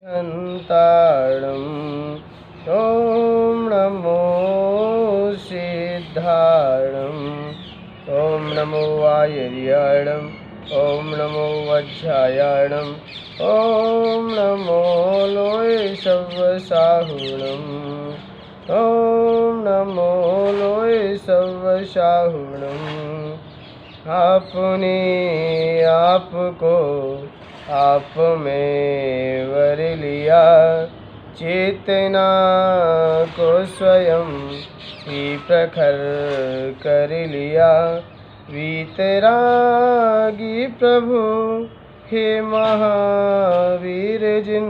हन्तारम् ॐ नमो सिद्धारम् ॐ नमो वायर्याणम् ॐ नमो वज्रायाणम् ॐ नमो लोय सव्वसाहुणम् ॐ नमो लोय सव्वसाहुणम्। आपने आपको आप में वर लिया, चेतना को स्वयं ही प्रखर कर लिया। वीतरागी प्रभु हे महावीर जिन,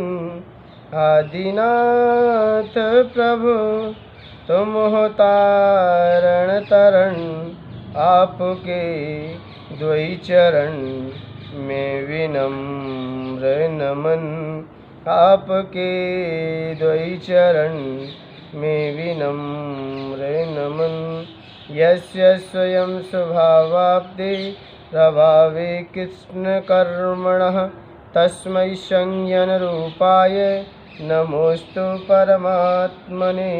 आदिनाथ प्रभु तुम हो तारण तरण। आपके द्वै चरण में विनम्र नमन, आपके द्वै चरण में विनम्र नमन। यस्य स्वयं स्वभावाब्धे प्रभावे कृष्ण कर्मणः, तस्मै संज्ञन रूपाय नमोस्तु परमात्मने,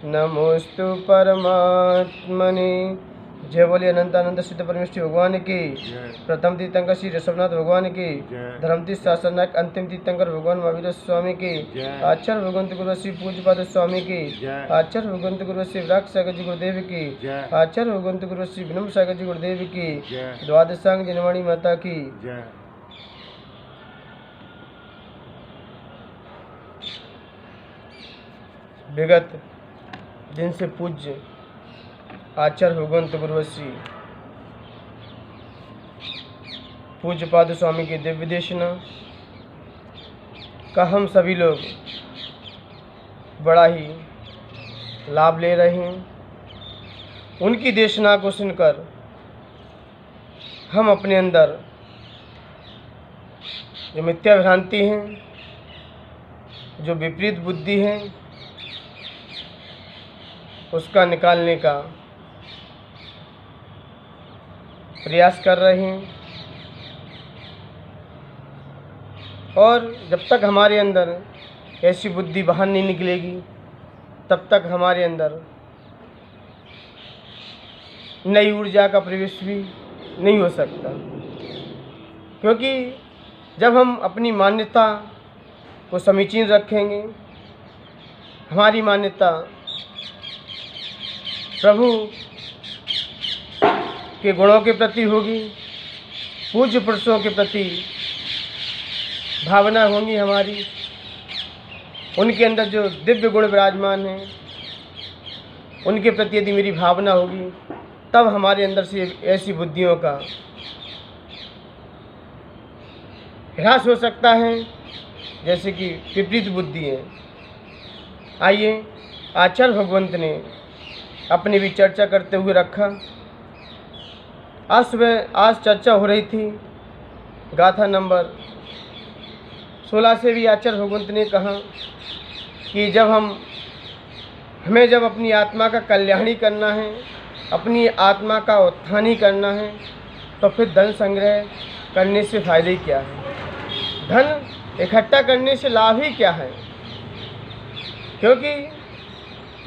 नमोस्तु परमात्मने। जय बोलिए अनंतानंद सिद्ध परमेश्वर भगवान की। प्रथम तीर्थंकर श्री ऋषभनाथ भगवान की। धर्म तीर्थ शासन नायक अंतिम तीर्थंकर भगवान महावीर स्वामी की। आचार्य भगवंत गुरु श्री पूज्यपाद स्वामी की। आचार्य भगवंत गुरु श्री विराट सागर जी गुरुदेव की। आचार्य भगवंत गुरु श्री विनम्र सागर जी गुरुदेव की। द्वादशांग जनवाणी माता की। विगत दिन से पूज्य आचार्य भगवंत गुरु श्री पूज्यपाद स्वामी की दिव्य देशना का हम सभी लोग बड़ा ही लाभ ले रहे हैं। उनकी देशना को सुनकर हम अपने अंदर जो मिथ्या भ्रांति हैं, जो विपरीत बुद्धि है, उसका निकालने का प्रयास कर रहे हैं। और जब तक हमारे अंदर ऐसी बुद्धि बाहर नहीं निकलेगी, तब तक हमारे अंदर नई ऊर्जा का प्रवेश भी नहीं हो सकता। क्योंकि जब हम अपनी मान्यता को समीचीन रखेंगे, हमारी मान्यता प्रभु के गुणों के प्रति होगी, पूज्य पुरुषों के प्रति भावना होंगी हमारी, उनके अंदर जो दिव्य गुण विराजमान हैं उनके प्रति यदि मेरी भावना होगी, तब हमारे अंदर से ऐसी बुद्धियों का ह्रास हो सकता है जैसे कि विपरीत बुद्धि है। आइए आचार्य भगवंत ने अपनी भी चर्चा करते हुए रखा। आज चर्चा हो रही थी गाथा नंबर 16 से भी आचार्य भगवंत ने कहा कि हमें जब अपनी आत्मा का कल्याण ही करना है, अपनी आत्मा का उत्थान ही करना है, तो फिर धन संग्रह करने से फायदे क्या है, धन इकट्ठा करने से लाभ ही क्या है। क्योंकि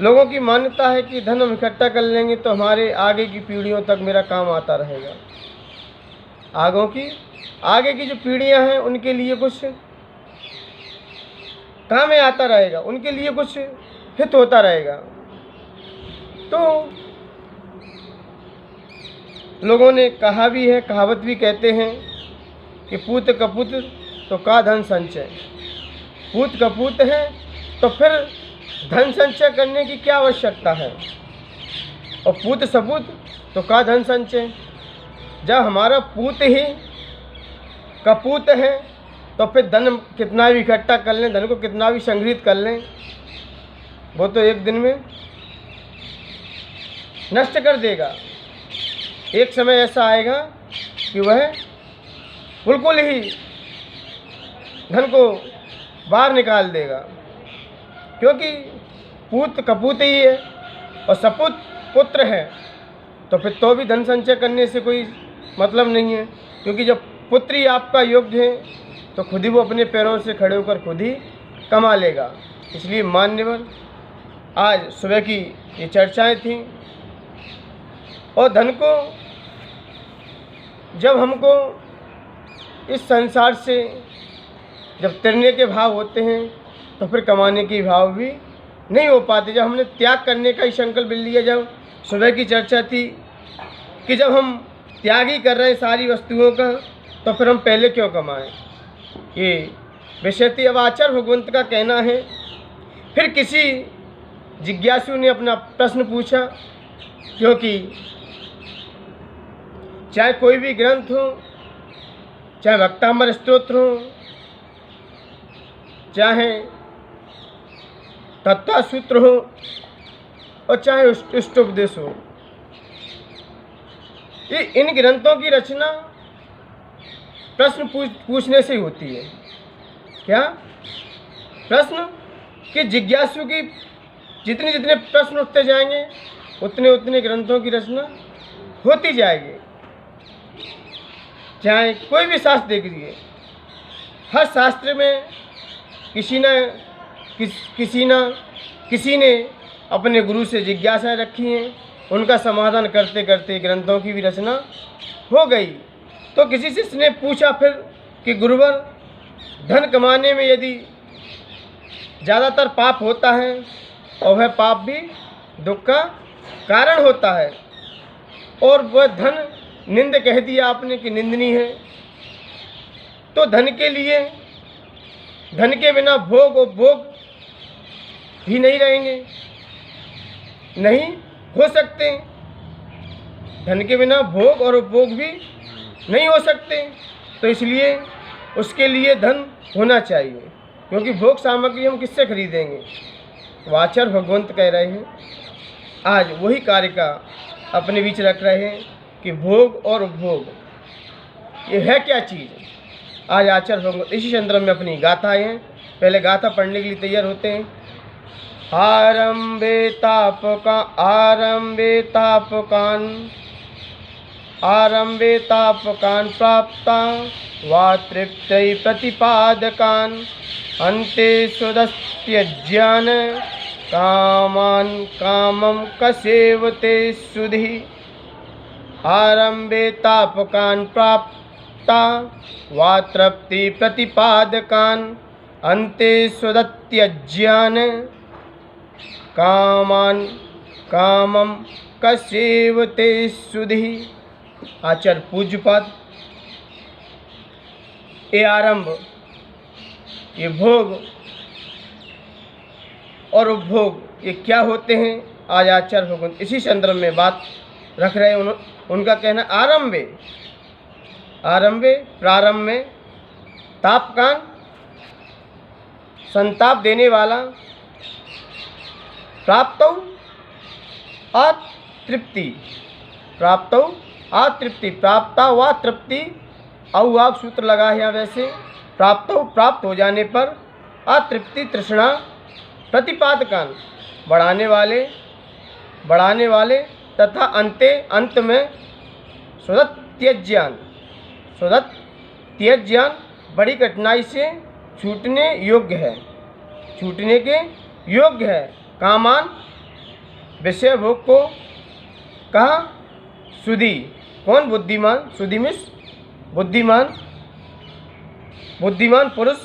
लोगों की मान्यता है कि धन हम इकट्ठा कर लेंगे तो हमारे आगे की पीढ़ियों तक मेरा काम आता रहेगा। आगे की जो पीढ़ियां हैं उनके लिए कुछ काम में आता रहेगा, उनके लिए कुछ हित होता रहेगा। तो लोगों ने कहा भी है, कहावत भी कहते हैं कि पूत कपूत तो का धन संचय। पूत कपूत है तो फिर धन संचय करने की क्या आवश्यकता है, और पूत सपूत तो का धन संचय। जब हमारा पूत ही कपूत है तो फिर धन कितना भी इकट्ठा कर लें, धन को कितना भी संग्रहित कर लें, वो तो एक दिन में नष्ट कर देगा। एक समय ऐसा आएगा कि वह बिल्कुल ही धन को बाहर निकाल देगा। क्योंकि पूत कपूत ही है और सपूत पुत्र है, तो फिर तो भी धन संचय करने से कोई मतलब नहीं है। क्योंकि जब पुत्र ही आपका योग्य है तो खुद ही वो अपने पैरों से खड़े होकर खुद ही कमा लेगा। इसलिए मान्यवर आज सुबह की ये चर्चाएं थीं। और धन को जब हमको इस संसार से जब तिरने के भाव होते हैं तो फिर कमाने के भाव भी नहीं हो पाते। जब हमने त्याग करने का ही संकल्प लिया, जब सुबह की चर्चा थी कि जब हम त्याग ही कर रहे हैं सारी वस्तुओं का तो फिर हम पहले क्यों कमाएं, ये विषय थी। अब आचार्य भगवंत का कहना है, फिर किसी जिज्ञासु ने अपना प्रश्न पूछा, क्योंकि चाहे कोई भी ग्रंथ हो, चाहे भक्तांबर स्तोत्र हो, चाहे तत्वसूत्र हो और चाहे इष्टोपदेश हो, ये इन ग्रंथों की रचना प्रश्न पूछने से ही होती है। क्या प्रश्न कि जिज्ञासु की जितने जितने प्रश्न उठते जाएंगे उतने उतने ग्रंथों की रचना होती जाएगी। चाहे कोई भी शास्त्र देख लीजिए, हर शास्त्र में किसी ने अपने गुरु से जिज्ञासाएं रखी हैं, उनका समाधान करते करते ग्रंथों की भी रचना हो गई। तो किसी शिष्य ने पूछा फिर कि गुरुवर, धन कमाने में यदि ज़्यादातर पाप होता है और वह पाप भी दुख का कारण होता है, और वह धन निंद कह दिया आपने कि निंदनीय है, तो धन के लिए, धन के बिना भोग और भोग भी नहीं रहेंगे, नहीं हो सकते। धन के बिना भोग और उपभोग भी नहीं हो सकते, तो इसलिए उसके लिए धन होना चाहिए, क्योंकि भोग सामग्री हम किससे खरीदेंगे। आचार्य भगवंत कह रहे हैं, आज वही कार्य का अपने बीच रख रहे हैं कि भोग और उपभोग ये है क्या चीज़। आज आचार्य भगवंत इसी संदर्भ में अपनी गाथाएँ हैं, पहले गाथा पढ़ने के लिए तैयार होते हैं। आरंभे तापकान प्राप्ता वा तृप्तै प्रतिपादकान अन्ते सुदस्त्यज्ञान कामान कामम कसेवते सुधि। आरंभे तापकान प्राप्ता वा तृप्ति प्रतिपादकान अन्ते सुदत्यज्ञान कामान कामम कसेवते सुधि। आचार्य पूज्यपाद, ये आरंभ, ये भोग और उपभोग ये क्या होते हैं, आज आचार्य भगवंत इसी संदर्भ में बात रख रहे हैं। उनका कहना आरंभे प्रारंभ में, तापकान संताप देने वाला, प्राप्तौ अतृप्ति, प्राप्तौ अतृप्ति, प्राप्ता व तृप्ति, औ आप सूत्र लगा है यहाँ वैसे, प्राप्तौ प्राप्त हो जाने पर, अतृप्ति तृष्णा, प्रतिपादकान बढ़ाने वाले तथा अंते अंत में सुदत्यज्ञान बड़ी कठिनाई से छूटने योग्य है, छूटने के योग्य है। कामान विषय भोग को कहा सुधि, कौन बुद्धिमान, सुधि मिस बुद्धिमान पुरुष।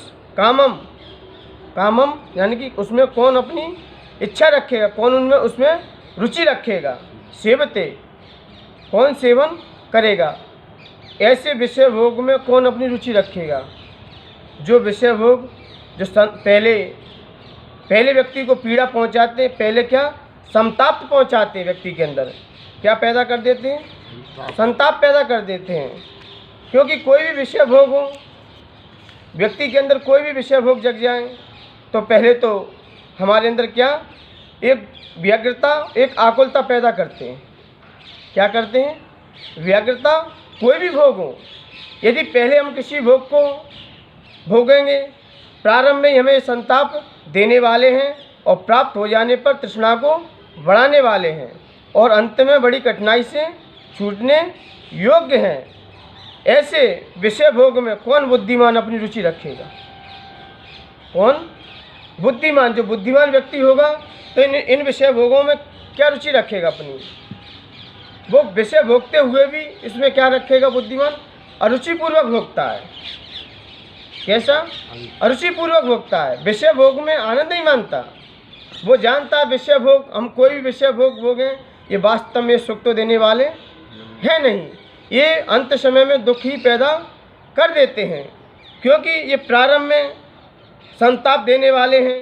कामम यानी कि उसमें कौन अपनी इच्छा रखेगा, कौन उनमें उसमें रुचि रखेगा। सेवते कौन सेवन करेगा, ऐसे विषय भोग में कौन अपनी रुचि रखेगा। जो विषय भोग जो पहले व्यक्ति को पीड़ा पहुंचाते, पहले क्या संताप पहुंचाते, व्यक्ति के अंदर क्या पैदा कर देते हैं, संताप पैदा कर देते हैं। क्योंकि कोई भी विषय भोग हो, व्यक्ति के अंदर कोई भी विषय भोग जग जाए तो पहले तो हमारे अंदर क्या एक व्यग्रता, एक आकुलता पैदा करते हैं। क्या करते हैं, व्यग्रता। कोई भी भोग हो, यदि पहले हम किसी भोग को भोगेंगे, प्रारंभ में हमें संताप देने वाले हैं और प्राप्त हो जाने पर तृष्णा को बढ़ाने वाले हैं और अंत में बड़ी कठिनाई से छूटने योग्य हैं। ऐसे विषय भोग में कौन बुद्धिमान अपनी रुचि रखेगा, कौन बुद्धिमान, जो बुद्धिमान व्यक्ति होगा तो इन विषय भोगों में क्या रुचि रखेगा अपनी, वो विषय भोगते हुए भी इसमें क्या रखेगा बुद्धिमान, अरुचिपूर्वक भोगता है। कैसा? अरुचिपूर्वक भोगता है, विषय भोग में आनंद नहीं मानता। वो जानता है विषय भोग, हम कोई भी विषय भोग भोगें ये वास्तव में सुख तो देने वाले हैं नहीं, ये अंत समय में दुख ही पैदा कर देते हैं, क्योंकि ये प्रारंभ में संताप देने वाले हैं।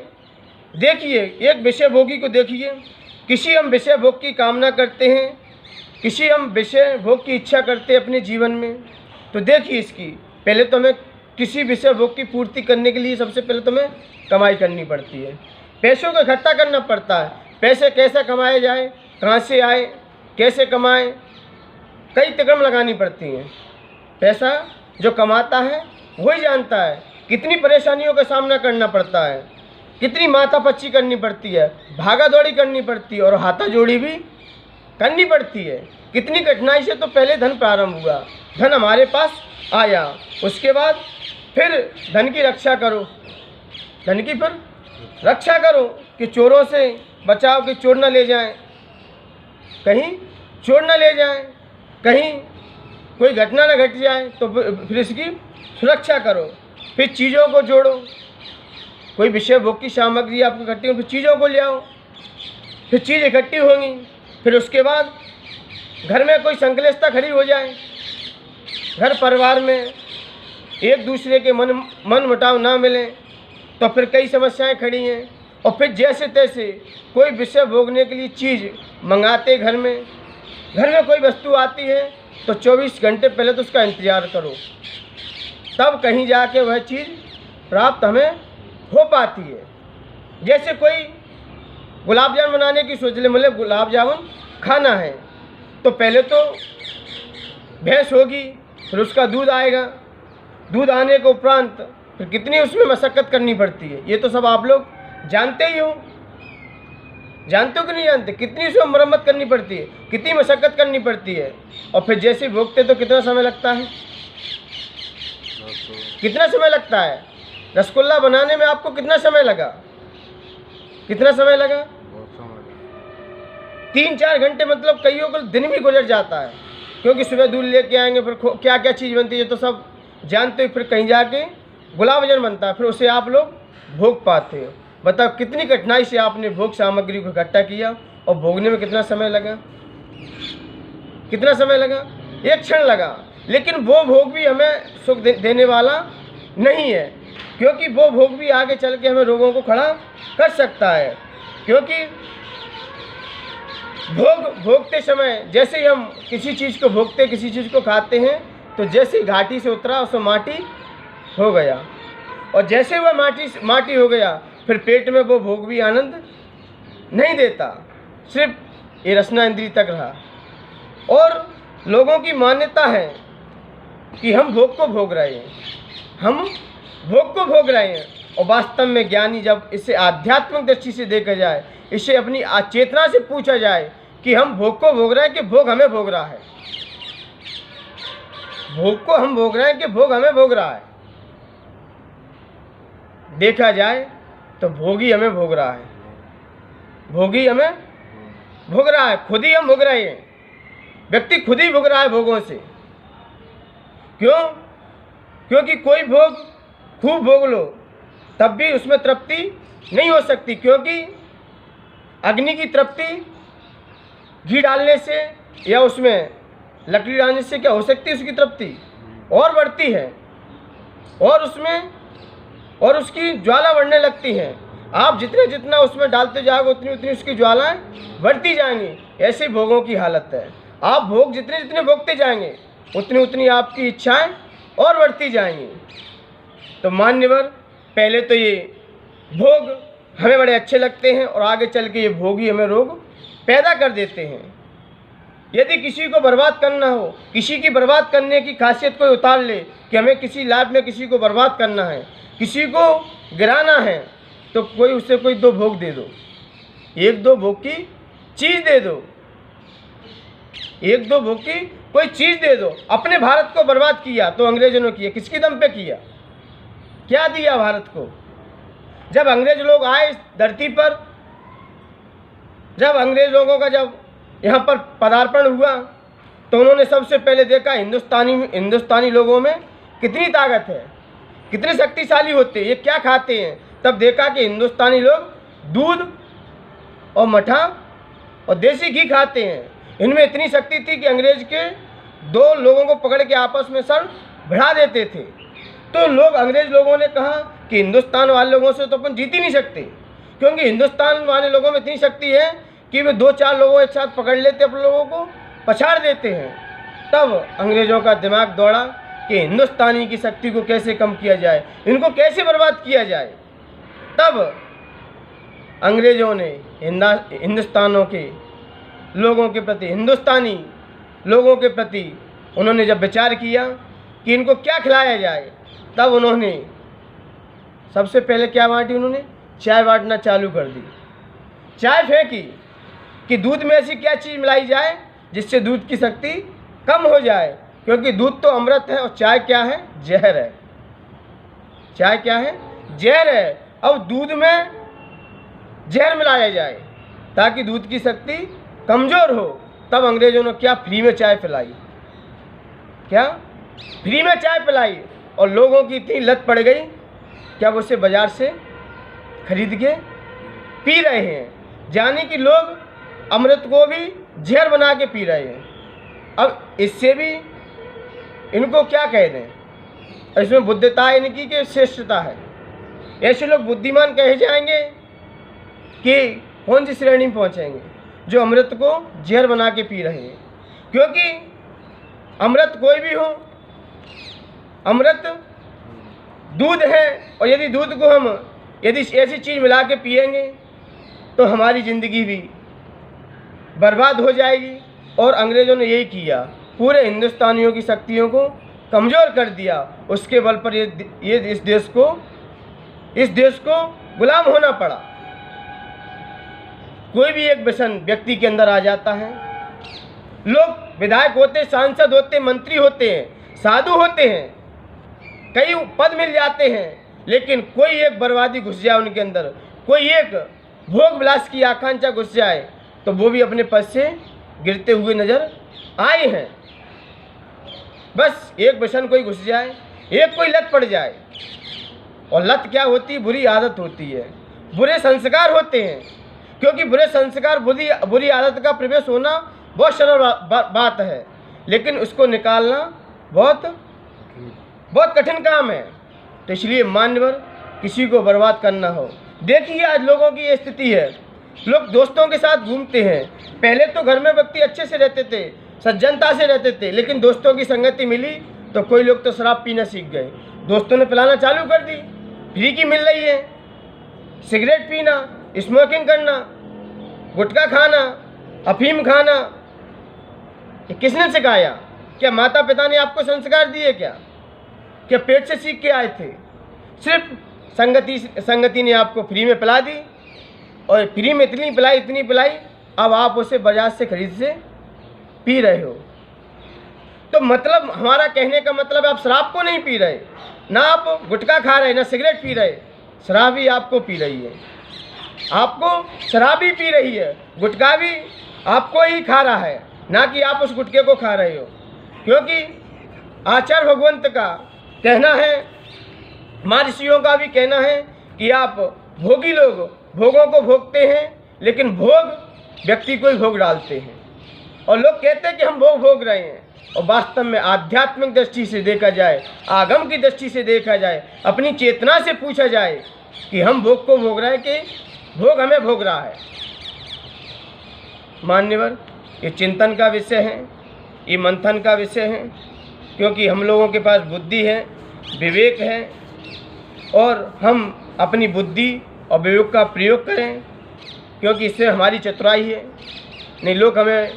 देखिए एक विषय भोगी को देखिए, किसी हम विषय भोग की कामना करते हैं, किसी हम विषय भोग की इच्छा करते हैं अपने जीवन में, तो देखिए इसकी पहले तो हमें किसी विषय भोग की पूर्ति करने के लिए सबसे पहले तो हमें कमाई करनी पड़ती है, पैसों को इकट्ठा करना पड़ता है। पैसे कैसे कमाए जाए, कहाँ से आए, कैसे कमाएं, कई तिगम लगानी पड़ती हैं। पैसा जो कमाता है वही जानता है कितनी परेशानियों का सामना करना पड़ता है, कितनी माथापच्ची करनी पड़ती है, भागा दौड़ी करनी पड़ती है और हाथा जोड़ी भी करनी पड़ती है। कितनी कठिनाई से तो पहले धन प्रारंभ हुआ, धन हमारे पास आया, उसके बाद फिर धन की रक्षा करो, धन की फिर रक्षा करो कि चोरों से बचाओ कि चोर न ले जाएं, कहीं चोर न ले जाएं, कहीं कोई घटना न घट जाए, तो फिर इसकी सुरक्षा करो। फिर चीज़ों को जोड़ो, कोई विषय भोग की सामग्री आपको इकट्ठी हो, फिर चीज़ों को ले आओ, फिर चीज़ इकट्ठी होंगी, फिर उसके बाद घर में कोई संकलेशता खड़ी हो जाए, घर परिवार में एक दूसरे के मन मुटाव ना मिले, तो फिर कई समस्याएं खड़ी हैं। और फिर जैसे तैसे कोई विषय भोगने के लिए चीज़ मंगाते, घर में कोई वस्तु आती है तो 24 घंटे पहले तो उसका इंतज़ार करो, तब कहीं जाके वह चीज़ प्राप्त हमें हो पाती है। जैसे कोई गुलाब जामुन बनाने की सोच ले, मतलब गुलाब जामुन खाना है, तो पहले तो भैंस होगी, फिर उसका दूध आएगा, दूध आने के उपरांत फिर कितनी उसमें मशक्क़त करनी पड़ती है, ये तो सब आप लोग जानते ही हो, जानते हो कि नहीं जानते, कितनी उसमें मरम्मत करनी पड़ती है, कितनी मशक्क़त करनी पड़ती है। और फिर जैसे भोगते तो कितना समय लगता है, कितना समय लगता है। रसगुल्ला बनाने में आपको कितना समय लगा, कितना समय लगा, 3-4 घंटे, मतलब कईयों को दिन भी गुजर जाता है, क्योंकि सुबह दूध लेके आएंगे, फिर क्या क्या चीज़ बनती है तो सब जानते हो, फिर कहीं जाके गुलाब जामुन बनता है, फिर उसे आप लोग भोग पाते हो। बताओ कितनी कठिनाई से आपने भोग सामग्री को इकट्ठा किया और भोगने में कितना समय लगा, कितना समय लगा, एक क्षण लगा। लेकिन वो भोग भी हमें सुख देने वाला नहीं है, क्योंकि वो भोग भी आगे चल के हमें रोगों को खड़ा कर सकता है। क्योंकि भोगते समय जैसे ही हम किसी चीज़ को भोगते, किसी चीज़ को खाते हैं, तो जैसे ही घाटी से उतरा उसमें माटी हो गया, और जैसे वह माटी हो गया, फिर पेट में वो भोग भी आनंद नहीं देता, सिर्फ ये रसना इंद्रिय तक रहा। और लोगों की मान्यता है कि हम भोग को भोग रहे हैं, हम भोग को भोग रहे हैं, और वास्तव में ज्ञानी जब इसे आध्यात्मिक दृष्टि से देखा जाए, इसे अपनी चेतना से पूछा जाए कि हम भोग को भोग रहे हैं कि भोग हमें भोग रहा है, भोग को हम भोग रहे हैं कि भोग हमें भोग रहा है, देखा जाए तो भोगी हमें भोग रहा है, भोगी हमें भोग रहा है, खुद ही हम भोग रहे हैं, व्यक्ति खुद ही भोग रहा है भोगों से। क्यों? क्योंकि कोई भोग खूब भोग लो तब भी उसमें तृप्ति नहीं हो सकती, क्योंकि अग्नि की तृप्ति घी डालने से या उसमें लकड़ी डालने से क्या हो सकती है, उसकी तृप्ति और बढ़ती है, और उसमें और उसकी ज्वाला बढ़ने लगती है। आप जितना उसमें डालते जाओगे उतनी उसकी ज्वालाएं बढ़ती जाएंगी। ऐसे भोगों की हालत है, आप भोग जितने भोगते जाएंगे उतनी आपकी इच्छाएं और बढ़ती जाएंगी। तो मान्यवर, पहले तो ये भोग हमें बड़े अच्छे लगते हैं और आगे चल के ये भोग ही हमें रोग पैदा कर देते हैं। यदि किसी को बर्बाद करना हो, किसी की बर्बाद करने की खासियत कोई उतार ले कि हमें किसी लाइफ में किसी को बर्बाद करना है, किसी को गिराना है, तो उसे कोई 2 भोग दे दो, 1-2 भोग की चीज़ दे दो, 1-2 भोग की कोई चीज़ दे दो। अपने भारत को बर्बाद किया तो अंग्रेजों ने किया, किसकी दम पे किया, क्या दिया भारत को? जब अंग्रेज लोग आए इस धरती पर, जब अंग्रेज लोगों का जब यहाँ पर पदार्पण हुआ, तो उन्होंने सबसे पहले देखा हिंदुस्तानी लोगों में कितनी ताकत है, कितने शक्तिशाली होते हैं, ये क्या खाते हैं। तब देखा कि हिंदुस्तानी लोग दूध और मठा और देसी घी खाते हैं। इनमें इतनी शक्ति थी कि अंग्रेज के दो लोगों को पकड़ के आपस में सर भिड़ा देते थे। तो अंग्रेज लोगों ने कहा कि हिंदुस्तान वाले लोगों से तो अपन जीत ही नहीं सकते, क्योंकि हिंदुस्तान वाले लोगों में इतनी शक्ति है कि वे 2-4 लोगों एक साथ पकड़ लेते, अपने लोगों को पछाड़ देते हैं। तब अंग्रेज़ों का दिमाग दौड़ा कि हिंदुस्तानी की शक्ति को कैसे कम किया जाए, इनको कैसे बर्बाद किया जाए। तब अंग्रेज़ों ने हिंदुस्तानों के लोगों के प्रति, हिंदुस्तानी लोगों के प्रति उन्होंने जब विचार किया कि इनको क्या खिलाया जाए, तब उन्होंने सबसे पहले क्या बांटी, उन्होंने चाय बांटना चालू कर दी। चाय फेंकी कि दूध में ऐसी क्या चीज़ मिलाई जाए जिससे दूध की शक्ति कम हो जाए, क्योंकि दूध तो अमृत है और चाय क्या है, जहर है। चाय क्या है, जहर है। अब दूध में जहर मिलाया जाए ताकि दूध की शक्ति कमज़ोर हो। तब अंग्रेज़ों ने क्या, फ्री में चाय पिलाई, क्या फ्री में चाय पिलाई, और लोगों की इतनी लत पड़ गई कि अब उसे बाज़ार से खरीद के पी रहे हैं, यानी कि लोग अमृत को भी जहर बना के पी रहे हैं। अब इससे भी इनको क्या कह दें, इसमें बुद्धिता इनकी कि श्रेष्ठता है। ऐसे लोग बुद्धिमान कहे जाएंगे कि कौन सी श्रेणी में पहुँचेंगे, जो अमृत को जहर बना के पी रहे हैं। क्योंकि अमृत कोई भी हो, अमृत दूध है, और यदि दूध को हम यदि ऐसी चीज़ मिला के पिएंगे तो हमारी ज़िंदगी भी बर्बाद हो जाएगी। और अंग्रेज़ों ने यही किया, पूरे हिंदुस्तानियों की शक्तियों को कमज़ोर कर दिया। उसके बल पर ये इस देश को गुलाम होना पड़ा। कोई भी एक व्यक्ति के अंदर आ जाता है, लोग विधायक होते, सांसद होते, मंत्री होते हैं, साधु होते हैं, कई पद मिल जाते हैं, लेकिन कोई एक बर्बादी घुस जाए उनके अंदर, कोई एक भोग विलास की आकांक्षा घुस जाए, तो वो भी अपने पद से गिरते हुए नजर आए हैं। बस एक व्यसन कोई घुस जाए, एक कोई लत पड़ जाए, और लत क्या होती है, बुरी आदत होती है, बुरे संस्कार होते हैं। क्योंकि बुरे संस्कार, बुरी आदत का प्रवेश होना बहुत सरल बात है, लेकिन उसको निकालना बहुत कठिन काम है। तो इसलिए मान्यवर, किसी को बर्बाद करना हो, देखिए आज लोगों की ये स्थिति है। लोग दोस्तों के साथ घूमते हैं, पहले तो घर में व्यक्ति अच्छे से रहते थे, सज्जनता से रहते थे, लेकिन दोस्तों की संगति मिली तो कोई लोग तो शराब पीना सीख गए, दोस्तों ने पिलाना चालू कर दी, फ्री की मिल रही है, सिगरेट पीना, स्मोकिंग करना, गुटखा खाना, अफीम खाना। ये किसने सिखाया? क्या माता पिता ने आपको संस्कार दिए? क्या पेट से सीख के आए थे? सिर्फ संगति ने आपको फ्री में पिला दी, और फ्री में इतनी पिलाई, अब आप उसे बाजार से खरीद से पी रहे हो। तो मतलब, हमारा कहने का मतलब, आप शराब को नहीं पी रहे, ना आप गुटखा खा रहे, ना सिगरेट पी रहे, शराब ही आपको पी रही है। आपको शराब ही पी रही है, गुटखा भी आपको ही खा रहा है, ना कि आप उस गुटखे को खा रहे हो। क्योंकि आचार्य भगवंत का कहना है, महर्षियों का भी कहना है कि आप भोगी लोग भोगों को भोगते हैं, लेकिन भोग व्यक्ति को ही भोग डालते हैं। और लोग कहते हैं कि हम भोग रहे हैं, और वास्तव में आध्यात्मिक दृष्टि से देखा जाए, आगम की दृष्टि से देखा जाए, अपनी चेतना से पूछा जाए कि हम भोग को भोग रहे हैं कि भोग हमें भोग रहा है। मान्यवर, ये चिंतन का विषय है, ये मंथन का विषय है, क्योंकि हम लोगों के पास बुद्धि है, विवेक है, और हम अपनी बुद्धि और विवेक का प्रयोग करें, क्योंकि इससे हमारी चतुराई है। नहीं, लोग हमें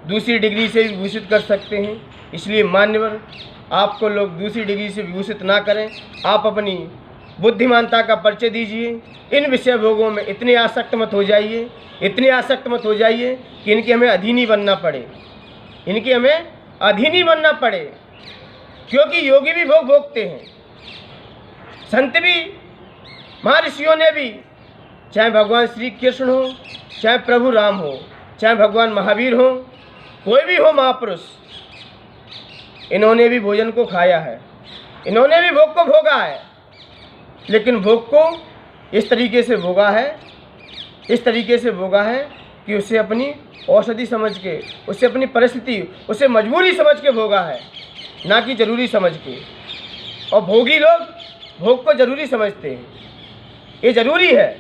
दूसरी डिग्री से विभूषित कर सकते हैं। इसलिए मान्यवर, आपको लोग दूसरी डिग्री से विभूषित ना करें, आप अपनी बुद्धिमानता का परिचय दीजिए। इन विषय भोगों में इतने आसक्त मत हो जाइए, इतने आसक्त मत हो जाइए कि इनके हमें अधीन ही बनना पड़े, इनके हमें अधीन ही बनना पड़े। क्योंकि योगी भी भोग भोगते हैं, संत भी महर्षियों ने भी, चाहे भगवान श्री कृष्ण हो, चाहे प्रभु राम हो, चाहे भगवान महावीर हो, कोई भी हो महापुरुष, इन्होंने भी भोजन को खाया है, इन्होंने भी भोग को भोगा है। लेकिन भोग को इस तरीके से भोगा है, इस तरीके से भोगा है कि उसे अपनी औषधि समझ के, उसे अपनी परिस्थिति, उसे मजबूरी समझ के भोगा है, ना कि जरूरी समझ के। और भोगी लोग भोग को जरूरी समझते हैं, ये जरूरी है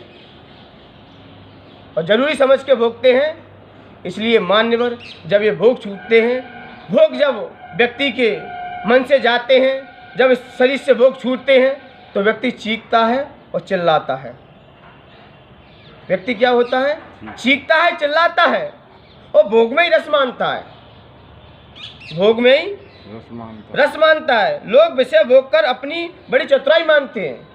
और जरूरी समझ के भोगते हैं। इसलिए मान्यवर जब ये भोग छूटते हैं, भोग जब व्यक्ति के मन से जाते हैं, जब इस शरीर से भोग छूटते हैं, तो व्यक्ति चीखता है और चिल्लाता है। व्यक्ति क्या होता है? चीखता है, चिल्लाता है और भोग में ही रस मानता है, भोग में ही रस मानता है। लोग विषय भोग कर अपनी बड़ी चतुराई मानते हैं।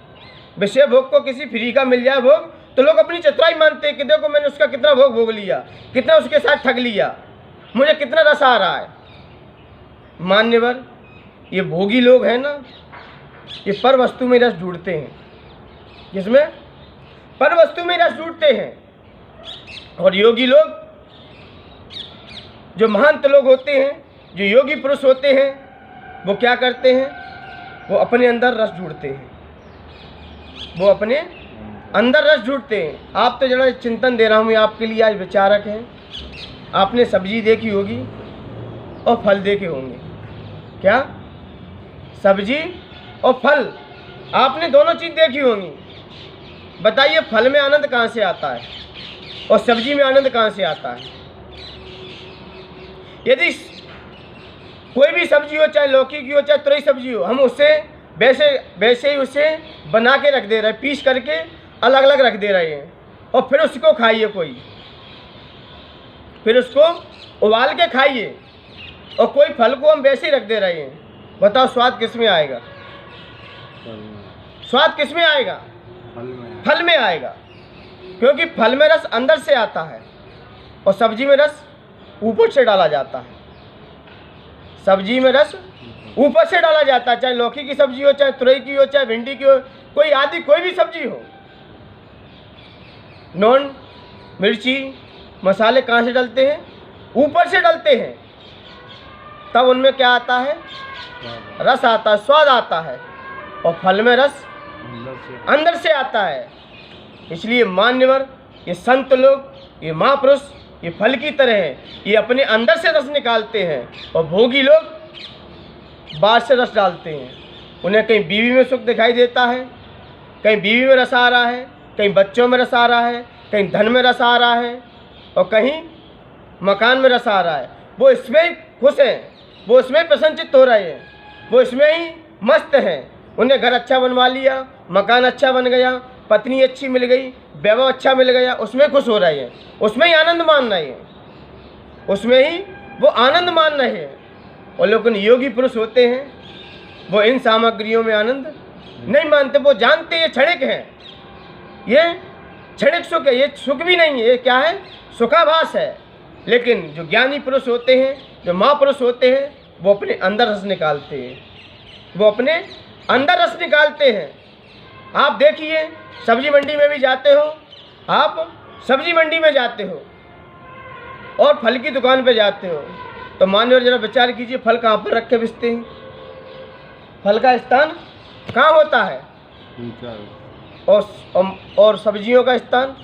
विषय भोग को किसी फ्री का मिल जाए भोग, तो लोग अपनी चतुराई मानते हैं कि देखो मैंने उसका कितना भोग भोग लिया, कितना उसके साथ ठग लिया, मुझे कितना रस आ रहा है। मान्यवर ये भोगी लोग हैं ना, ये पर वस्तु में रस ढूंढते हैं। जिसमें पर वस्तु में रस ढूंढते हैं। और योगी लोग, जो महंत लोग होते हैं, जो योगी पुरुष होते हैं, वो क्या करते हैं? वो अपने अंदर रस ढूंढते हैं, वो अपने अंदर रस ढूंढते हैं। आप तो जरा चिंतन दे रहा हूँ मैं आपके लिए, आज विचारक हैं। आपने सब्जी देखी होगी और फल देखे होंगे। क्या? सब्जी और फल, आपने दोनों चीज़ देखी होंगी। बताइए फल में आनंद कहाँ से आता है और सब्जी में आनंद कहाँ से आता है? यदि कोई भी सब्जी हो, चाहे लौकी की हो, चाहे तुरई सब्जी हो, हम उससे वैसे ही उसे बना के रख दे रहे हैं, पीस करके अलग अलग रख दे रहे हैं, और फिर उसको खाइए कोई, फिर उसको उबाल के खाइए, और कोई फल को हम वैसे ही रख दे रहे हैं। बताओ स्वाद किस में आएगा? स्वाद किस में आएगा? फल में आएगा, क्योंकि फल में रस अंदर से आता है और सब्जी में रस ऊपर से डाला जाता है। सब्जी में रस ऊपर से डाला जाता है, चाहे लौकी की सब्जी हो, चाहे तुरई की हो, चाहे भिंडी की हो, कोई आदि कोई भी सब्जी हो। नॉन मिर्ची मसाले कहाँ से डलते हैं? ऊपर से डलते हैं, तब उनमें क्या आता है? रस आता है, स्वाद आता है। और फल में रस अंदर से आता है। इसलिए मान्यवर ये संत लोग, ये महापुरुष, ये फल की तरह हैं, ये अपने अंदर से रस निकालते हैं, और भोगी लोग बाहर से रस डालते हैं। उन्हें कहीं बीवी में सुख दिखाई देता है, कहीं बीवी में रस आ रहा है, कहीं बच्चों में रस आ रहा है, कहीं धन में रस आ रहा है, और कहीं मकान में रस आ रहा है। वो इसमें ही खुश हैं, वो इसमें प्रसन्नचित्त हो रहे हैं, वो इसमें ही मस्त हैं। उन्हें घर अच्छा बनवा लिया, मकान अच्छा बन गया, पत्नी अच्छी मिल गई, वैभव अच्छा मिल गया, उसमें खुश हो रहे हैं, उसमें ही आनंद मान रहे हैं, उसमें ही वो आनंद मान रहे हैं। और लेकिन योगी पुरुष होते हैं, वो इन सामग्रियों में आनंद नहीं मानते। वो जानते ये क्षणिक है, ये क्षणिक सुख है, ये सुख भी नहीं है, ये क्या है? सुखाभास है। लेकिन जो ज्ञानी पुरुष होते हैं, जो महापुरुष होते हैं, वो अपने अंदर रस निकालते हैं, वो अपने अंदर रस निकालते हैं। आप देखिए, सब्जी मंडी में भी जाते हो, आप सब्जी मंडी में जाते हो और फल की दुकान पे जाते हो, तो मान्य जरा विचार कीजिए, फल कहाँ पर रख के बेचते हैं? फल का स्थान कहाँ होता है? और सब्जियों का स्थान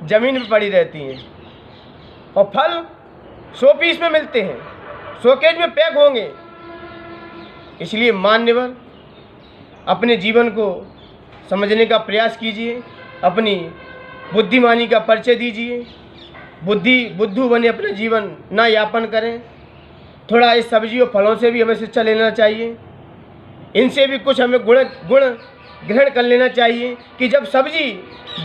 जमीन पे पड़ी रहती हैं। और फल शो पीस में मिलते हैं, शोकेज में पैक होंगे। इसलिए मान्यवर अपने जीवन को समझने का प्रयास कीजिए, अपनी बुद्धिमानी का परिचय दीजिए, बुद्धू बने अपना जीवन ना यापन करें। थोड़ा इस सब्जी और फलों से भी हमें शिक्षा लेना चाहिए, इनसे भी कुछ हमें गुण ग्रहण कर लेना चाहिए कि जब सब्जी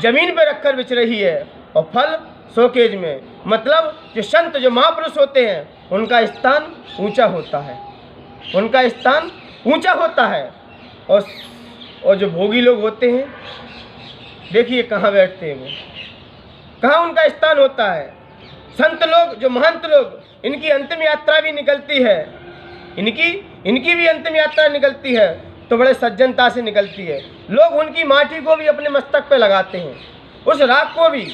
ज़मीन पर रखकर बिच रही है और फल शोकेज में, मतलब जो संत, जो महापुरुष होते हैं, उनका स्थान ऊंचा होता है, उनका स्थान ऊंचा होता है। और जो भोगी लोग होते हैं, देखिए कहाँ बैठते हैं, वो कहाँ उनका स्थान होता है। संत लोग, जो महंत लोग, इनकी अंतिम यात्रा भी निकलती है, इनकी भी अंतिम यात्रा निकलती है, तो बड़े सज्जनता से निकलती है। लोग उनकी माटी को भी अपने मस्तक पे लगाते हैं, उस राख को भी।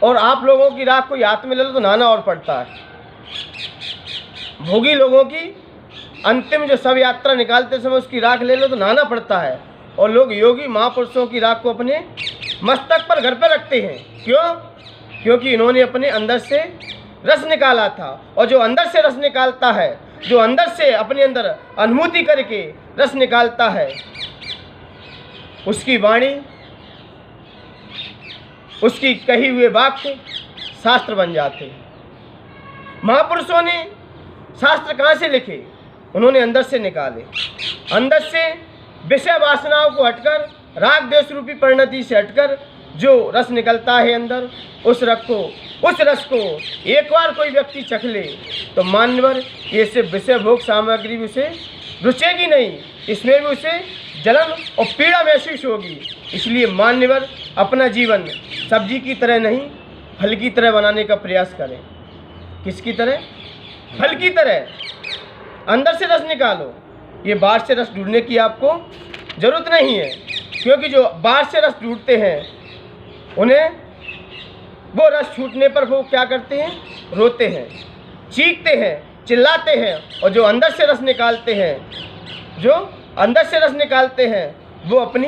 और आप लोगों की राख को हाथ में ले लो तो नहाना और पड़ता है। भोगी लोगों की अंतिम जो शव यात्रा निकालते समय उसकी राख ले लो तो नहाना पड़ता है। और लोग योगी महापुरुषों की राख को अपने मस्तक पर घर पर रखते हैं। क्यों? क्योंकि इन्होंने अपने अंदर से रस निकाला था। और जो अंदर से रस निकालता है, जो अंदर से अपने अंदर अनुभूति करके रस निकालता है, उसकी वाणी, उसकी कही हुए वाक्य शास्त्र बन जाते हैं। महापुरुषों ने शास्त्र कहाँ से लिखे? उन्होंने अंदर से निकाले। अंदर से विषय वासनाओं को हटकर, राग द्वेष रूपी परिणति से हटकर जो रस निकलता है अंदर, उस रस को एक बार कोई व्यक्ति चख ले तो मान्यवर ये सिर्फ विषय भोग सामग्री भी उसे रुचेगी नहीं, इसमें भी उसे जलन और पीड़ा महसूस होगी। इसलिए मान्यवर अपना जीवन सब्जी की तरह नहीं, फल की तरह बनाने का प्रयास करें। किसकी तरह? फल की तरह। अंदर से रस निकालो। ये बाहर से रस ढूंढने की आपको ज़रूरत नहीं है, क्योंकि जो बाहर से रस ढूंढते हैं उन्हें वो रस छूटने पर वो क्या करते हैं? रोते हैं, चीखते हैं, चिल्लाते हैं। और जो अंदर से रस निकालते हैं, वो अपनी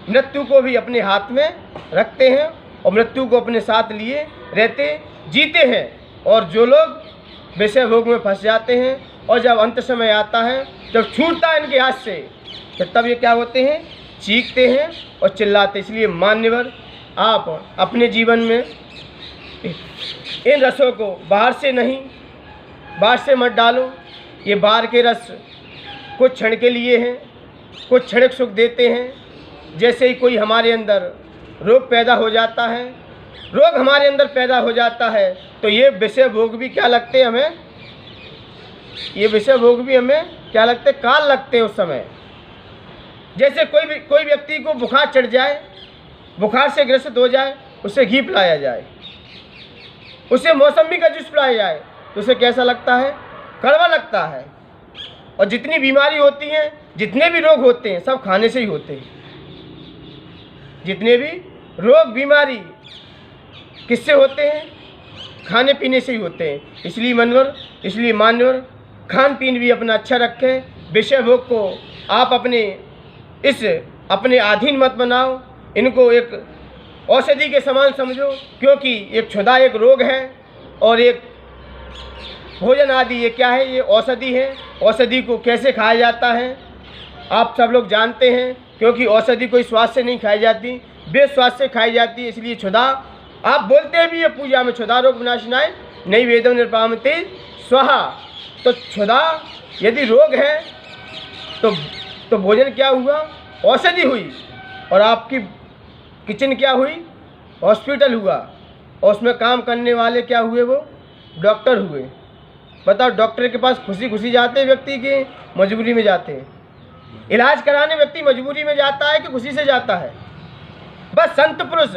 मृत्यु को भी अपने हाथ में रखते हैं और मृत्यु को अपने साथ लिए रहते जीते हैं। और जो लोग विषय भोग में फंस जाते हैं और जब अंत समय आता है, जब छूटता है इनके हाथ से, तो तब ये क्या होते हैं? चीखते हैं और चिल्लाते। इसलिए मान्यवर आप अपने जीवन में इन रसों को बाहर से मत डालो। ये बाहर के रस कुछ क्षण के लिए हैं, कुछ क्षणिक सुख देते हैं। जैसे ही कोई हमारे अंदर रोग पैदा हो जाता है, तो ये विषय भोग भी क्या लगते हैं हमें? ये विषय भोग भी हमें क्या लगते? काल लगते हैं उस समय। जैसे कोई व्यक्ति को बुखार चढ़ जाए, बुखार से ग्रसित हो जाए, उसे घी पिलाया जाए, उसे मौसमी का जूस पिलाया जाए, तो उसे कैसा लगता है? कड़वा लगता है। और जितनी बीमारी होती हैं, जितने भी रोग होते हैं, सब खाने से ही होते हैं। जितने भी रोग बीमारी किससे होते हैं? खाने पीने से ही होते हैं। इसलिए मान्यवर खान पीन भी अपना अच्छा रखें। विषय भोग को आप अपने अधीन मत बनाओ। इनको एक औषधि के समान समझो, क्योंकि एक क्षुधा एक रोग है और एक भोजन आदि ये क्या है? ये औषधि है। औषधि को कैसे खाया जाता है आप सब लोग जानते हैं, क्योंकि औषधि कोई स्वाद से नहीं खाई जाती, बेस्वाद से खाई जाती है। इसलिए क्षुधा आप बोलते भी है पूजा में, क्षुधा रोग विनाशनाय नैवेद्यम निर्पाम्यते स्वाहा। तो क्षुधा यदि रोग है तो भोजन क्या हुआ? औषधि हुई। और आपकी किचन क्या हुई? हॉस्पिटल हुआ। और उसमें काम करने वाले क्या हुए? वो डॉक्टर हुए। बताओ, डॉक्टर के पास खुशी जाते हैं व्यक्ति के मजबूरी में जाते हैं? इलाज कराने व्यक्ति मजबूरी में जाता है कि खुशी से जाता है? बस संत पुरुष,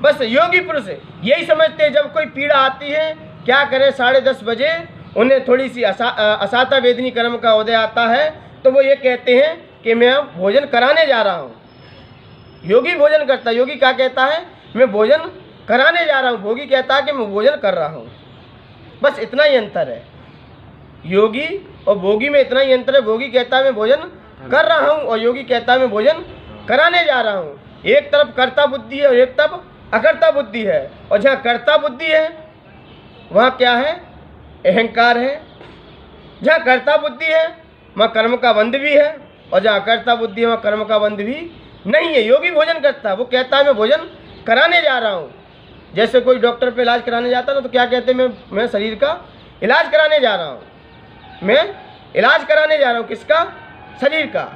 बस योगी पुरुष यही समझते हैं जब कोई पीड़ा आती है क्या करें? 10:30 बजे उन्हें थोड़ी सी असाता वेदनी कर्म का उदय आता है, तो वो ये कहते हैं कि मैं भोजन कराने जा रहा हूँ। योगी भोजन करता है, योगी क्या कहता है? मैं भोजन कराने जा रहा हूँ। भोगी कहता है कि मैं भोजन कर रहा हूँ। बस इतना ही अंतर है। योगी और भोगी में इतना ही अंतर है। भोगी कहता है मैं भोजन कर रहा हूँ और योगी कहता है मैं भोजन कराने जा रहा हूँ। एक तरफ कर्ता बुद्धि है और एक तरफ अकर्ता बुद्धि है। और जहाँ कर्ता बुद्धि है वहाँ क्या है? अहंकार है। जहाँ कर्ता बुद्धि है वहाँ कर्म का बंध भी है, और जहाँ अकर्ता बुद्धि है वहाँ कर्म का बंध भी नहीं है। योगी भोजन करता है, वो कहता है मैं भोजन कराने जा रहा हूँ। जैसे कोई डॉक्टर पे इलाज कराने जाता है ना, तो क्या कहते हैं? मैं शरीर का इलाज कराने जा रहा हूँ। मैं इलाज कराने जा रहा हूँ। किसका? शरीर का।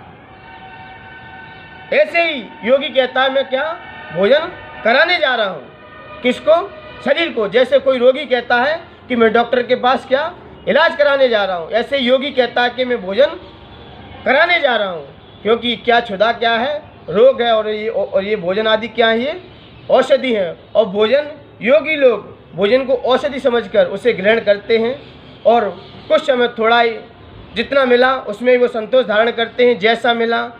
ऐसे ही योगी कहता है मैं क्या? भोजन कराने जा रहा हूँ। किसको? शरीर को। जैसे कोई रोगी कहता है कि मैं डॉक्टर के पास क्या? इलाज कराने जा रहा हूँ। ऐसे योगी कहता है कि मैं भोजन कराने जा रहा हूँ। क्योंकि क्या क्षुधा क्या है? रोग है। और ये भोजन आदि क्या है? ये औषधि है। और भोजन, योगी लोग भोजन को औषधि समझकर उसे ग्रहण करते हैं और कुछ समय थोड़ा ही जितना मिला उसमें वो संतोष धारण करते हैं। जैसा मिला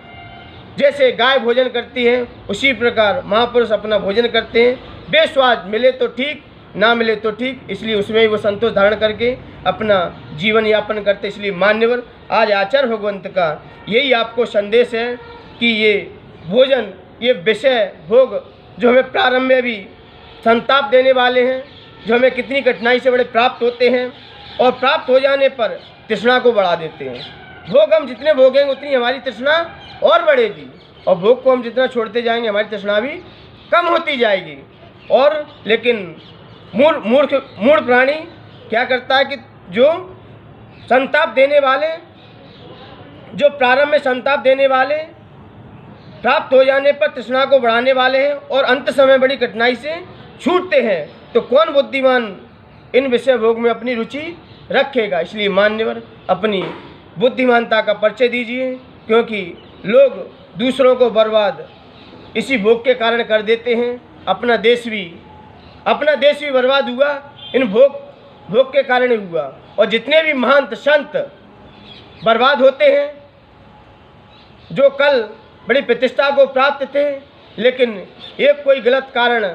जैसे गाय भोजन करती है उसी प्रकार महापुरुष अपना भोजन करते हैं। बेस्वाद मिले तो ठीक, ना मिले तो ठीक, इसलिए उसमें ही वो संतोष धारण करके अपना जीवन यापन करते। इसलिए मान्यवर, आज आचार्य भगवंत का यही आपको संदेश है कि ये भोजन, ये विषय भोग जो हमें प्रारंभ में भी संताप देने वाले हैं, जो हमें कितनी कठिनाई से बड़े प्राप्त होते हैं और प्राप्त हो जाने पर तृष्णा को बढ़ा देते हैं। भोग हम जितने भोगेंगे उतनी हमारी तृष्णा और बढ़ेगी, और भोग को हम जितना छोड़ते जाएंगे हमारी तृष्णा भी कम होती जाएगी। और लेकिन मूढ़ प्राणी क्या करता है कि जो संताप देने वाले, जो प्रारंभ में संताप देने वाले, प्राप्त हो जाने पर तृष्णा को बढ़ाने वाले हैं और अंत समय बड़ी कठिनाई से छूटते हैं, तो कौन बुद्धिमान इन विषय भोग में अपनी रुचि रखेगा। इसलिए मान्यवर, अपनी बुद्धिमानता का परिचय दीजिए, क्योंकि लोग दूसरों को बर्बाद इसी भोग के कारण कर देते हैं। अपना देश भी बर्बाद हुआ इन भोग के कारण ही हुआ। और जितने भी महंत संत बर्बाद होते हैं, जो कल बड़ी प्रतिष्ठा को प्राप्त थे, लेकिन एक कोई गलत कारण,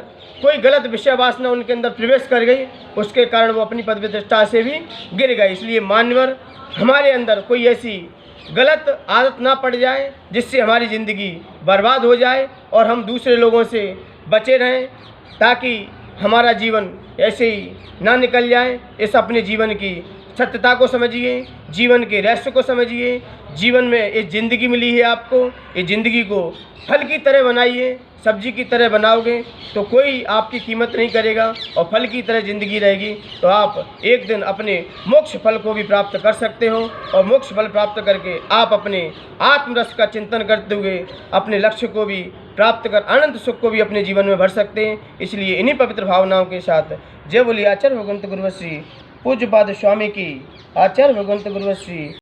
कोई गलत विषय वासना उनके अंदर प्रवेश कर गई, उसके कारण वो अपनी पद प्रतिष्ठा से भी गिर गए। इसलिए मान्यवर, हमारे अंदर कोई ऐसी गलत आदत ना पड़ जाए जिससे हमारी ज़िंदगी बर्बाद हो जाए और हम दूसरे लोगों से बचे रहें, ताकि हमारा जीवन ऐसे ही ना निकल जाए। इस अपने जीवन की सत्यता को समझिए, जीवन के रहस्य को समझिए। जीवन में एक ज़िंदगी मिली है आपको, इस ज़िंदगी को फल की तरह बनाइए। सब्जी की तरह बनाओगे तो कोई आपकी कीमत नहीं करेगा, और फल की तरह ज़िंदगी रहेगी तो आप एक दिन अपने मोक्ष फल को भी प्राप्त कर सकते हो, और मोक्ष फल प्राप्त करके आप अपने आत्मरस का चिंतन करते हुए अपने लक्ष्य को भी प्राप्त कर अनंत सुख को भी अपने जीवन में भर सकते हैं। इसलिए इन्हीं पवित्र भावनाओं के साथ जय बोलिए आचार्य भगवंत गुरुवत श्री पूज्यपाद स्वामी की। आचार्य भगवंत गुरुवत श्री।